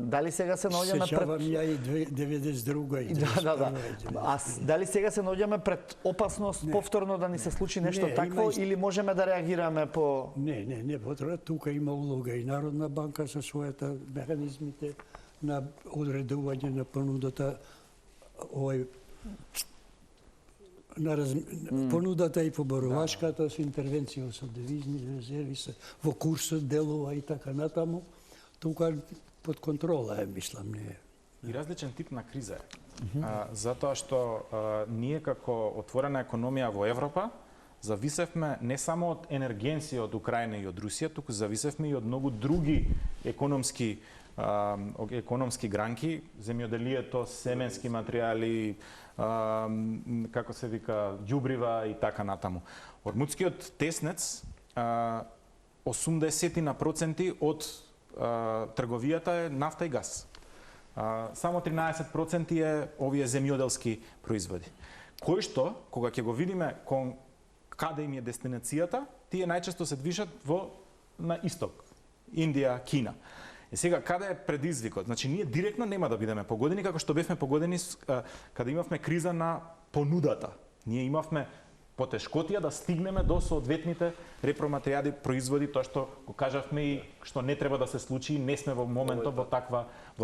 дали сега се наоѓаме пред... Сеќавам ја и 92-га и 92-га. А дали сега се наоѓаме пред опасност повторно да ни се случи нешто такво или можеме да реагираме по... Не, потреба. Тука има улога и Народна банка со својата механизмите на одредување на понудата, понудата и поборувачката со интервенција со девизни резерви, во курсот делува и така натаму. Тука под контрола е, мислам, не е. И различен тип на криза е. Затоа што ние како отворена економија во Европа зависевме не само од енергенција од Украина и од Русија, туку зависевме и од многу други економски гранки, земјоделието, семенски материјали, како се вика, ѓубрива и така натаму. Ормудскиот теснец 80% од трговијата е нафта и газ. Само 13% е овие земјоделски производи. Кој што, кога ќе го видиме каде им е дестинацијата, тие најчесто се движат на исток, Индија, Кина. И сега, каде е предизвикот? Значи, ние директно нема да бидеме погодени, како што бевме погодени каде имавме криза на понудата. Ние имавме потешкотија да стигнеме до соодветните репроматеријали, производи, тоа што го кажавме и што не треба да се случи, не сме во моментот во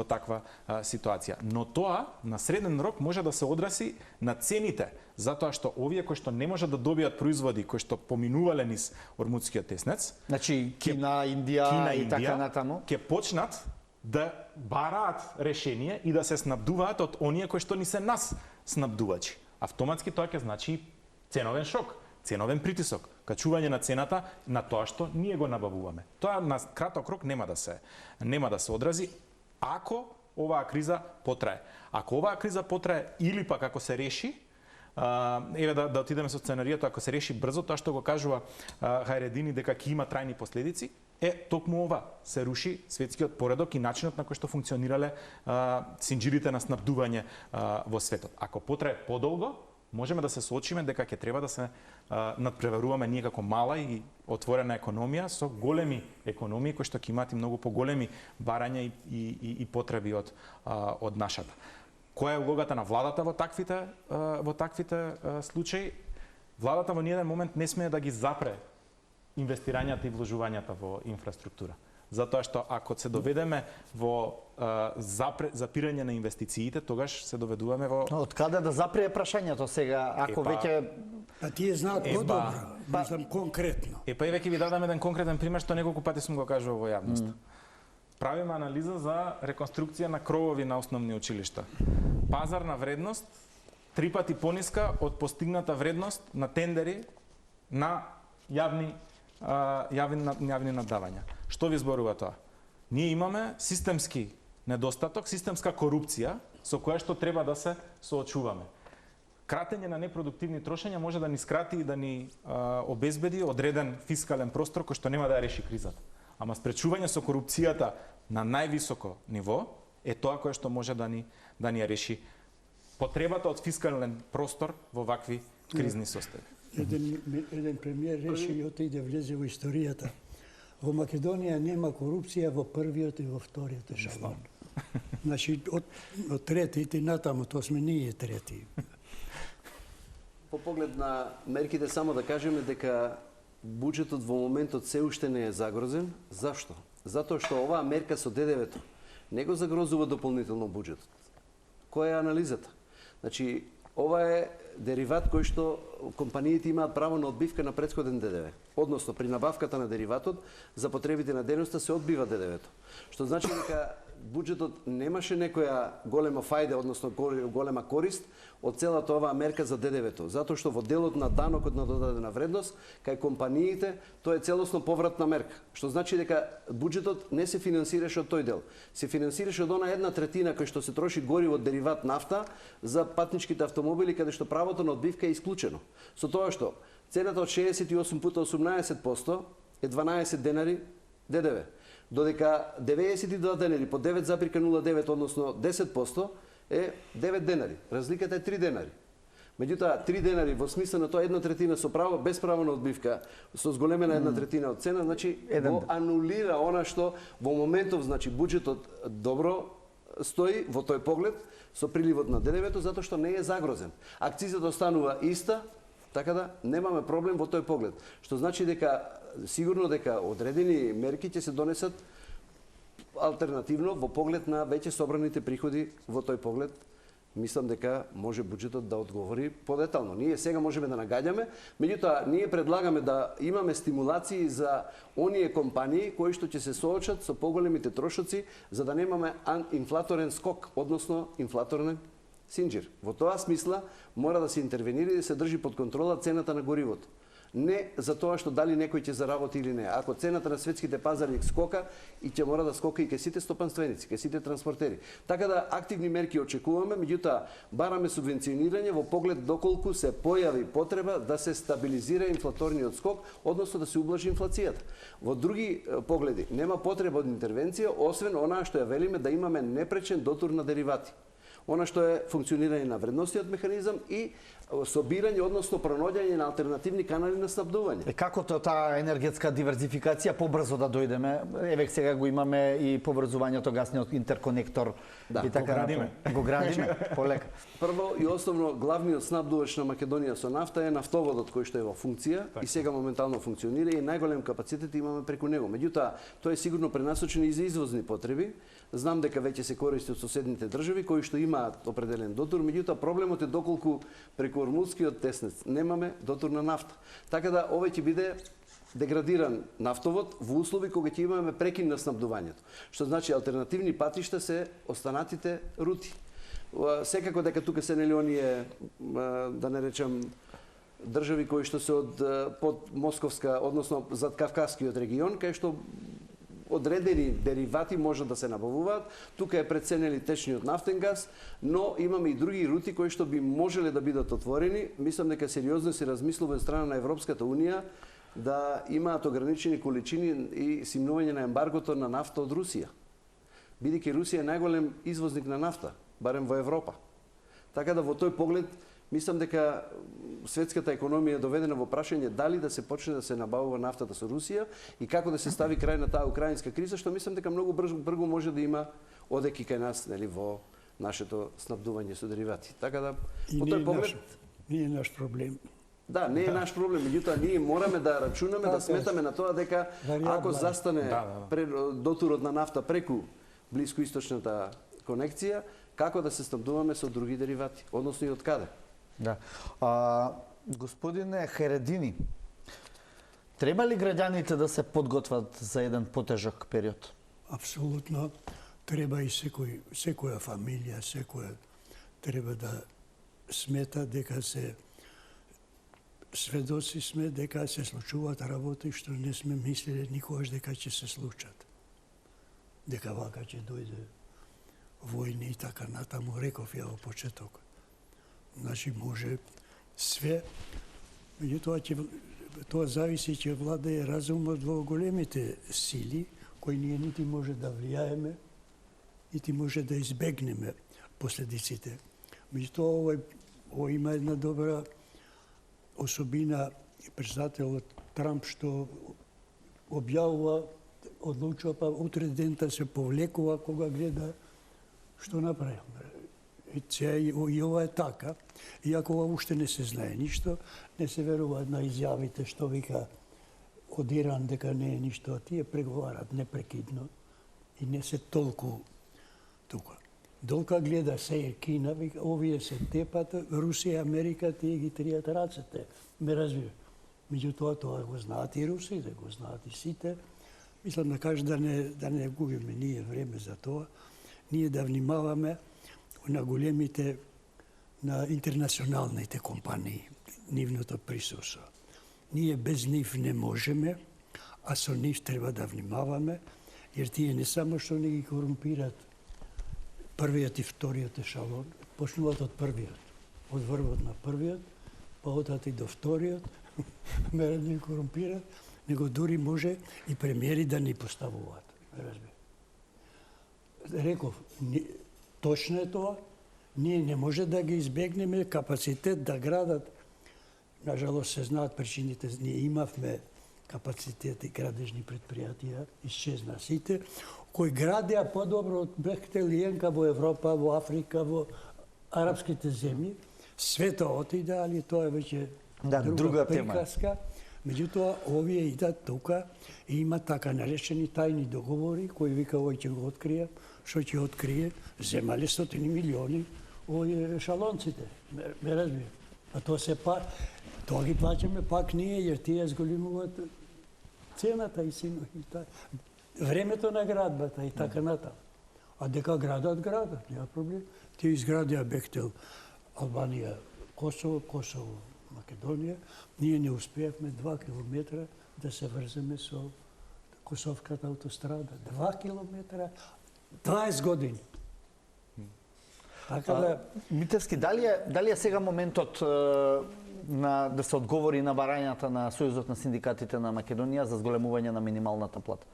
таква ситуација. Но тоа на среден рок може да се одрази на цените, затоа што овие кои што не можат да добијат производи кои што поминувале низ Ормудскиот теснец, значи Кина, Индија и така натаму, ќе почнат да бараат решение и да се снабдуваат од оние кои што ни се нас снабдувачи. Автоматски тоа ќе значи ценовен шок. ценовен притисок, качување на цената на тоа што ние го набавуваме. Тоа на краток рок нема да се одрази ако оваа криза потрае. Ако оваа криза потрае или пак ако се реши, еве да отидеме со сценарието, ако се реши брзо, тоа што го кажува Хајредини дека ќе има трајни последици, токму ова се руши светскиот поредок и начинот на кој што функционирале синџирите на снабдување во светот. Ако потрае подолго, можеме да се соочиме дека ќе треба да се надпреваруваме ние како мала и отворена економија со големи економии кои што ќе имаат и многу поголеми барања и потреби од нашата. Која е улогата на владата во таквите случаи? Владата во ниеден момент не смее да ги запре инвестирањата и вложувањата во инфраструктура. Затоа што ако се доведеме во запирање на инвестициите, тогаш се доведуваме во... Од каде да запре прашањето сега, ако веќе... А тие знаат подобро, мислам конкретно. Веќе ви дадам еден конкретен пример што неколку пати сум го кажувал во јавност. Правиме анализа за реконструкција на кровови на основни училишта. Пазарна вредност 3 пати пониска од постигната вредност на тендери на јавни наддавања. Што ви зборува тоа? Ние имаме системски недостаток, системска корупција со која што треба да се соочуваме. Кратење на непродуктивни трошења може да ни скрати и да ни обезбеди одреден фискален простор кој што нема да ја реши кризата. Ама спречување со корупцијата на највисоко ниво е тоа кое што може да ни ја реши потребата од фискален простор во вакви кризни состојби. Еден премиер реши и отиде влезе во историјата. Во Македонија нема корупција во првиот и во вториот ешелон. Значи, од третите натаму, тоа сме ние трети. По поглед на мерките, само да кажеме дека буџетот во моментот се уште не е загрозен. Зашто? Затоа што оваа мерка со ДДВ-то не го загрозува дополнително буџетот. Која е анализата? Значи, ова е дериват кој што компаниите имаат право на одбивка на претходен ДДВ. Односно, при набавката на дериватот, за потребите на дејноста се одбива ДДВ-то. Што значи дека буџетот немаше некоја голема фајда, односно голема корист од целата оваа мерка за ДДВ-то. Затоа што во делот на данокот на додадена вредност, кај компаниите, тоа е целосно повратна мерка. Што значи дека буџетот не се финансираше од тој дел. Се финансираше од она 1/3 кој што се троши гориво од дериват нафта за патничките автомобили, каде што правото на одбивка е исклучено. Со тоа што цената од 68 пута 18% е 12 денари ДДВ. Додека 92 денари по 9,09, односно 10%, е 9 денари. Разликата е 3 денари. Меѓутоа, 3 денари во смисла на тоа 1/3 со право, без право на одбивка, со зголемена 1/3 од цена, значи го анулира она што во моментов, значи буџетот добро стои во тој поглед со приливот на ДДВ-то, затоа што не е загрозен. Акцизата останува иста, така да немаме проблем во тој поглед. Што значи дека сигурно дека одредени мерки ќе се донесат алтернативно во поглед на веќе собраните приходи. Во тој поглед мислам дека може буџетот да одговори подетално. Ние сега можеме да нагаѓаме, меѓутоа ние предлагаме да имаме стимулации за оние компании кои што ќе се соочат со поголемите трошоци за да немаме инфлаторен скок, односно инфлаторен синџир. Во тоа смисла мора да се интервенира и да се држи под контрола цената на горивото. Не за тоа што дали некој ќе заработи или не. Ако цената на светските пазари скока, и ќе мора да скока и ке сите стопанственици, ке сите транспортери. Така да активни мерки очекуваме, меѓутоа бараме субвенционирање во поглед доколку се појави потреба да се стабилизира инфлаторниот скок, односно да се ублажи инфлацијата. Во други погледи нема потреба од интервенција, освен онаа што ја велиме да имаме непречен дотур на деривати. Она што е функционирање на вредностниот механизам и собирање, односно пронаоѓање на алтернативни канали на снабдување. Како таа енергетска диверзификација побрзо да дојдеме? Еве сега го имаме и поврзувањето гасниот интерконектор и така го градиме полека. Прво и основно главниот снабдувач на Македонија со нафта е нафтоводот кој што е во функција и сега моментално функционира и најголем капацитет имаме преку него. Меѓутоа, тој е сигурно пренасочен и за извозни потреби. Знам дека веќе се користи од соседните држави кои што имаат определен дотур, меѓутоа проблемот е доколку преку Ормудскиот теснец немаме дотур на нафта. Така да овој ќе биде деградиран нафтовод во услови кога ќе имаме прекин на снабдувањето. Што значи алтернативни патишта се останатите рути. Секако дека тука се нели оние, да не речам, држави кои што се од под Московска, односно зад Кавказскиот регион, кај што одредени деривати може да се набавуваат. Тука е преценели течниот нафтен газ, но имаме и други рути кои што би можеле да бидат отворени. Мислам дека сериозно се размислува од страна на Европската унија да имаат ограничени количини и симнување на ембаргото на нафта од Русија. Бидејќи Русија е најголем извозник на нафта, барем во Европа. Така да во тој поглед мислам дека светската економија е доведена во прашање дали да се почне да се набавува нафтата со Русија и како да се стави крај на таа украинска криза, што мислам дека многу брзо може да има одеки кај нас, нели, во нашето снабдување со деривати. Така да во тој поглед не е наш проблем. Да, не е наш проблем, меѓутоа ние мораме да рачунаме, да сметаме на тоа дека ако застане дотурот на нафта преку блискоисточната конекција, како да се снабдуваме со други деривати, односно и од каде? Да. Господине Харедини, треба ли граѓаните да се подготват за еден потежок период? Апсолутно треба и секоја фамилија, секоја треба да смета дека се сведоци сме дека се случуваат работи што не сме мислеле никогаш дека ќе се случат. Дека вака ќе дојде војни и така натаму, реков ја во почеток. Значи може све, меѓутоа тоа зависи ќе владее разумот во големите сили, кои ние нити може да влијаеме, нити може да избегнеме последиците. Меѓутоа овој има една добра особина председателот Трамп што објавува, одлучува, па утре дента се повлекува кога гледа што направи. И ова е така, иако уште не се знае ништо, не се верува на изјавите што вика од Иран дека не е ништо, тие преговарат непрекидно и не се толку тука. Долка гледа се Кина, вика, овие се тепат, Русија, Америка, тие ги тријат рацете, ме разбира. Меѓутоа, тоа го знаат и русите, го знаат и сите. Мислам да кажа да не губиме ние време за тоа, ние да внимаваме на големите, на интернационалните компании, нивното присуство. Ние без нив не можеме, а со нив треба да внимаваме, jer тие не само што не ги корумпират првиот и вториот ешалон, почнуваат од првиот, од врвот на првиот, па одат и до вториот, мерат да ги корумпират, него дури може и премиери да ни поставуваат. Реков, точно е тоа, ние не може да ги избегнеме капацитет да градат. Нажалост се знаат причините, ние имавме капацитет и градежни предпријатија, исчезна сите, кои градеа подобро од Бехтел и Енка во Европа, во Африка, во арапските земји. Свето отиде, али тоа е веќе друга приказка. Меѓутоа, овие идат тука и има така наречени тајни договори, кои вика овој ќе го открие, што ќе открие, земале стотини милиони овие шалонците, ме разбира. А тоа се тоа ги плаќаме пак ние, jer тие зголемуваат цената и времето на градбата и така натаму. А дека градат, нема проблем. Тие изградија Бехтел, Албанија, Косово, Македонија, ние не успеавме 2 километра да се врземе со Косовската автострада. 2 километра, 20 години. Така да... Митевски, дали е сега моментот да се одговори на барањата на Сојузот на синдикатите на Македонија за зголемување на минималната плата?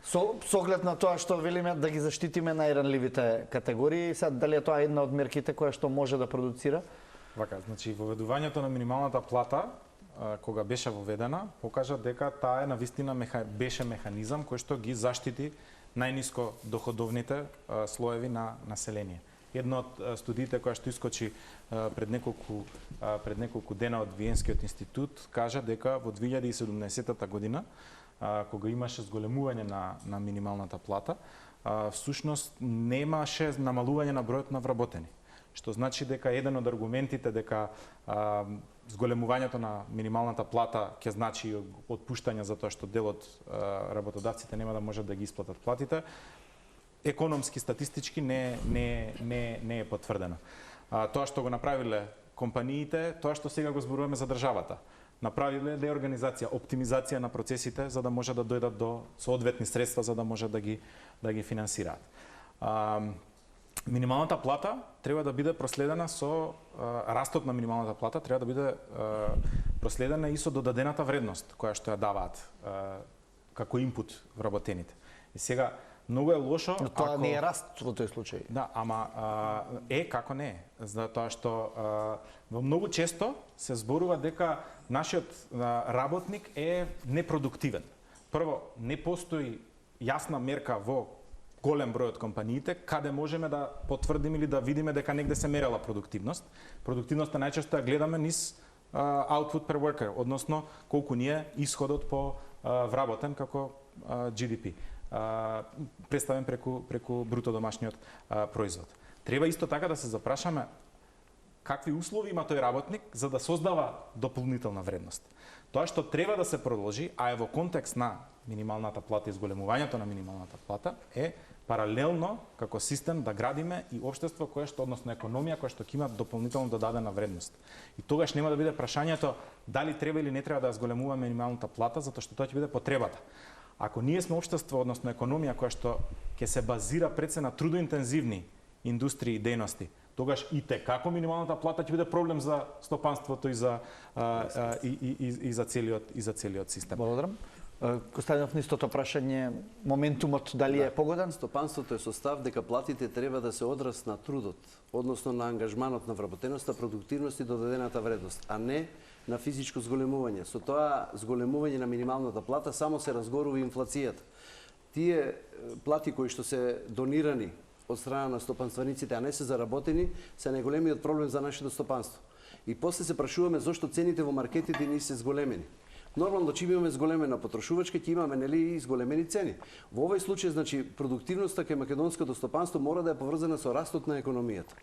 Со оглед на тоа што велиме да ги заштитиме најранливите категории, сега дали е тоа една од мерките која што може да продуцира? Вака, значи воведувањето на минималната плата кога беше воведена, покажа дека таа е навистина беше механизам кој што ги заштити најниско доходовните слоеви на население. Една од студиите која што искочи пред неколку дена од Виенскиот институт кажа дека во 2017 година, кога имаше зголемување на минималната плата, всушност немаше намалување на бројот на вработени. Што значи дека еден од аргументите дека зголемувањето на минималната плата ќе значи отпуштање затоа што дел од работодавците нема да можат да ги исплатат платите, економски, статистички не е потврдено. Тоа што го направиле компаниите тоа што сега го зборуваме за државата. Направиле деорганизација, оптимизација на процесите за да може да дојдат до соодветни средства за да може да ги финансираат. Минималната плата треба да биде проследена со растот на минималната плата треба да биде проследена и со додадената вредност која што ја даваат како инпут вработените. И сега многу е лошо Но тоа не е раст во тој случај. Да, ама како не е? Затоа што во многу често се зборува дека нашиот работник е непродуктивен. Прво, не постои јасна мерка во голем број од компаниите каде можеме да потврдиме или да видиме дека негде се мерела продуктивност. Продуктивноста најчесто ја гледаме низ output per worker, односно колку ни е исходот по вработен како GDP. Представен преку бруто домашниот производ. Треба исто така да се запрашаме какви услови има тој работник за да создава дополнителна вредност. Тоа што треба да се продолжи, а е во контекст на минималната плата и зголемувањето на минималната плата, е паралелно како систем да градиме и општество кое што, односно економија која што ќе има дополнително додадена вредност. И тогаш нема да биде прашањето дали треба или не треба да зголемуваме минималната плата, затоа што тоа ќе биде потребата. Ако ние сме општество, односно економија која што ќе се базира пред се на трудоинтензивни индустрии и дејности, тогаш и како минималната плата ќе биде проблем за стопанството и за целиот систем. Благодарам. Костадинов, нистото прашање, моментумот дали е погоден? Стопанството е со став дека платите треба да се одраз на трудот, односно на ангажманот на вработеноста, продуктивност и додадената вредност, а не на физичко зголемување. Со тоа зголемување на минималната плата само се разгорува инфлацијата. Тие плати кои што се донирани од страна на стопанстваниците, а не се заработени, се најголемиот проблем за нашето стопанство. И после се прашуваме зошто цените во маркетите не се зголемени. Нормално че имаме зголемена потрошувачка, ќе имаме и зголемени цени. Во овој случај, значи, продуктивноста кај македонското стопанство мора да е поврзана со растот на економијата.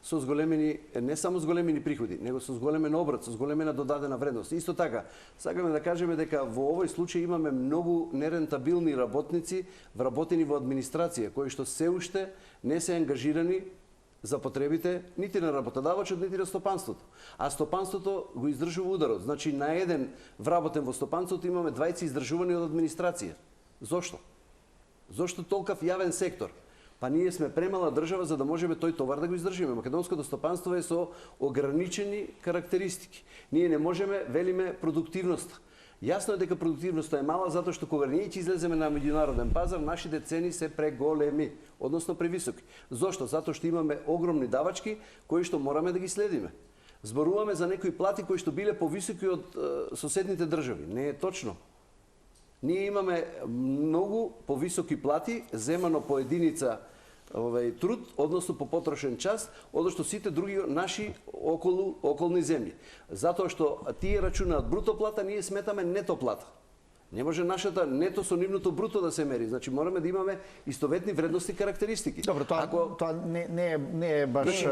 Со зголемени, не само зголемени приходи, него со зголемен обрат, со зголемена додадена вредност. Исто така, сакаме да кажеме дека во овој случај имаме многу нерентабилни работници вработени во администрација, кои што се уште не се ангажирани за потребите нити на работодавачот, нити на стопанството. А стопанството го издржува ударот. Значи, на еден вработен во стопанството имаме 20 издржувани од администрација. Зошто? Зошто толков јавен сектор? Па ние сме премала држава за да можеме тој товар да го издржиме. Македонското стопанство е со ограничени карактеристики. Ние не можеме, велиме, продуктивноста. Јасно е дека продуктивноста е мала затоа што кога ние ќе излеземе на меѓународен пазар, нашите цени се преголеми, односно превисоки. Зошто? Затоа што имаме огромни давачки кои што мораме да ги следиме. Зборуваме за некои плати кои што биле повисоки од соседните држави. Не е точно. Ние имаме многу повисоки плати земано по единица труд, односно по потрошен час, одошто сите други наши околни земји. Затоа што тие рачунаат бруто плата, ние сметаме нето плата. Не може нашата нето со нивното бруто да се мери. Значи мораме да имаме истоветни вредности и карактеристики. Добро, тоа не е баш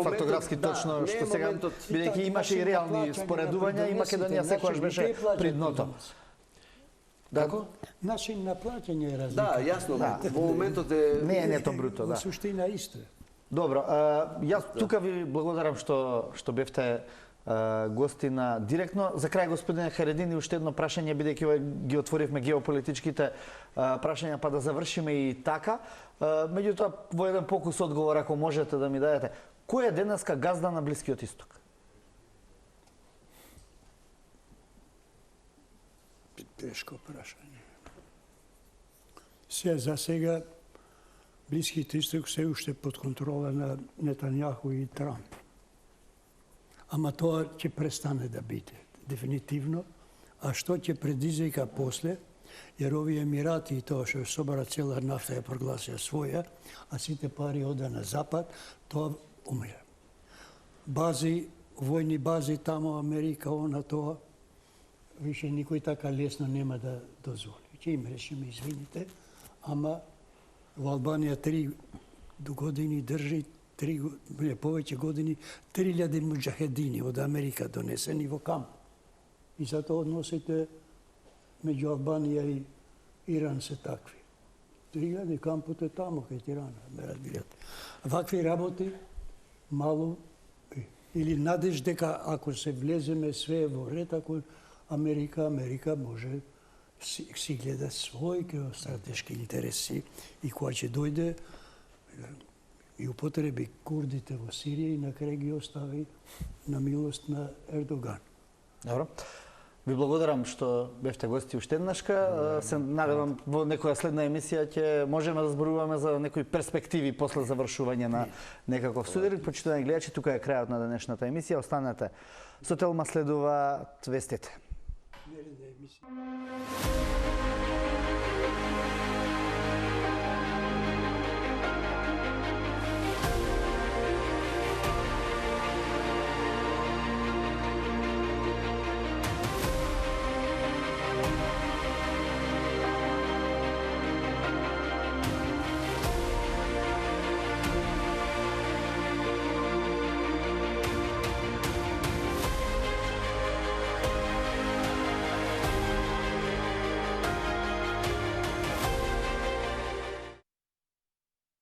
фактографски точно што сега, бидејќи имаше и реални споредувања и Македонија секогаш беше при дното. Како? Начин на плаќање е разлика. Да, јасно. Во моментот е... Не е нето бруто, да. Во суштина исто. Добро, јас тука ви благодарам што бевте гости на Директно. За крај, господине Харедини, уште едно прашање, бидејќи ги отворивме геополитичките прашања, па да завршиме и така. Меѓутоа, во еден покус одговор, ако можете да ми дадете. Кој е денеска газда на Блискиот Исток? Тешко прашање. За сега Блискиот Исток се уште под контрола на Нетањаху и Трамп. Ама тоа ќе престане да биде, дефинитивно. А што ќе предизвика после, jer ovi Emirati i to što je sobara cijela nafta je proglasila svoja, a svi pari oda na zapad, to umire. Bazi, vojni bazi tamo, Amerika, ona to, više nikoj така лесно нема да дозволи. Ќе им решиме, извините, ама во Албанија 3 години држи, повеќе години, 3000 муџахедини од Америка донесени во камп. И затоа односите меѓу Албанија и Иран се такви. 3000 кампот е тамо кај Тирана, ме разбирате. Вакви работи мало или надеж дека ако се влеземе све во ред, ако Америка може си гледа свој геостратешки интереси и кога ќе дојде и употреби курдите во Сирија и на крај ги остави на милост на Ердоган. Добро. Ви благодарам што бевте гости уште еднашка. Се надевам во некоја следна емисија ќе можеме да зборуваме за некои перспективи после завршување на некаков студир. Почитувани гледачи, тука е крајот на денешната емисија. Останете со Телма, следува вестите. Емисија.